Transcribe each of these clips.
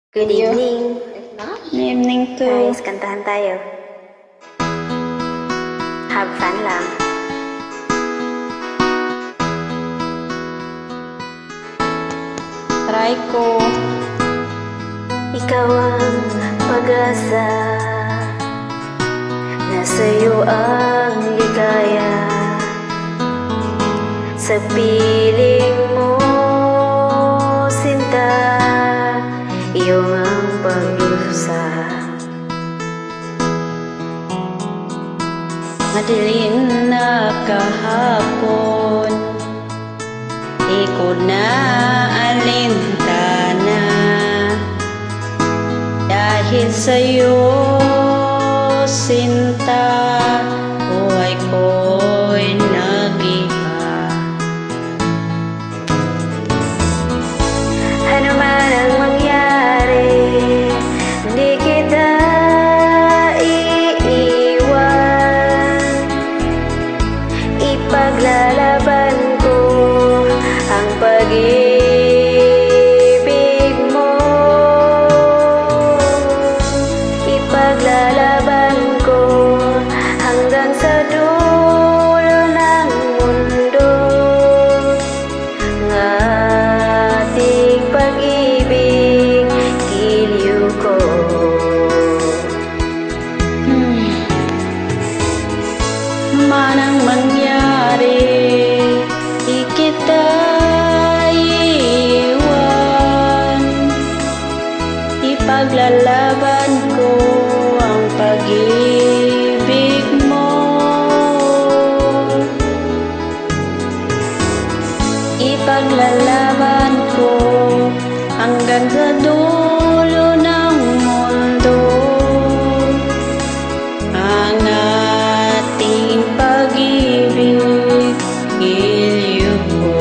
Good evening. Good evening to. Guys, kantahan tayo. Have fun lang. Try ko. Ikaw ang pag-asa, nasa'yo ang ligaya. Sa piling mo, sinta, iyong ang paglusa. Madilim na kahapon, ikot na alintana. Dahil sa'yo, sinta, buhay ko'y nag-iba. Ano man ang mangyari, hindi kita iiwan. Ipaglalaban ko ang pag-ibig mo. Ipaglalaban ko hanggang sa dulo ng mundo. Ng ating pag-ibig, giliw ko. Manang mangyari, di kita iiwan. Ipaglalaban ko ang pag-ibig mo. Ipaglalaban ko hanggang sa dulo ng mundo. Ang ating pag-ibig, giliw ko.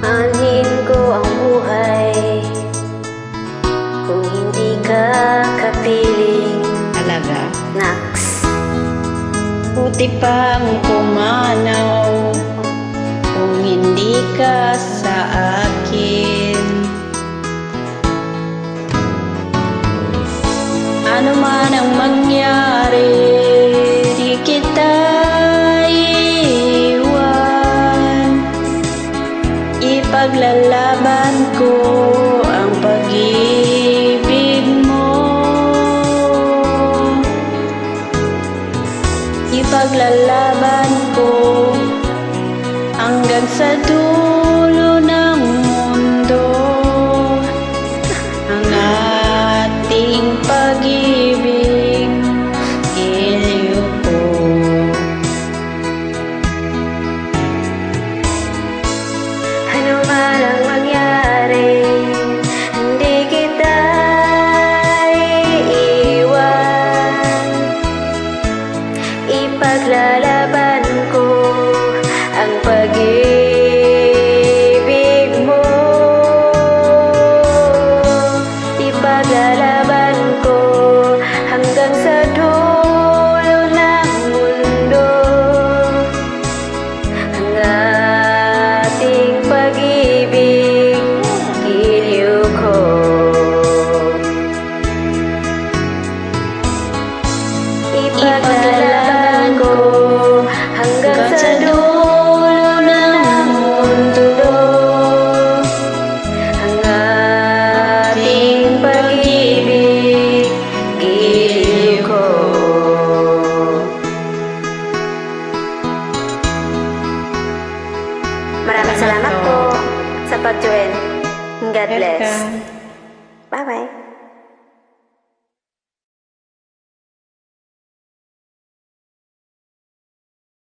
Anhin ko ang buhay kung hindi ka kapiling. Talaga? Naks. Buti pang pumanaw kung hindi ka sa akin. Ano man ang mangyari, di kita iiwan. Ipaglalaban ko ang pag-ibig mo. Ipaglalaban ko hanggang sa dulo ng mundo. Ang ating pag-ibig, giliw ko. Ano man ang mangyari, hindi kita iiwan. Ipaglalaban ko ang pag-ibig mo. Ipaglalaban ko hanggang sa dulo ng mundo. Ang ating pag-ibig, giliw ko. Ipaglalaban ko hanggang sa dulo ng mundo. Ang ating pag-ibig, giliw ko. Maraming salamat po sa pag-join. God bless. Welcome. Bye-bye.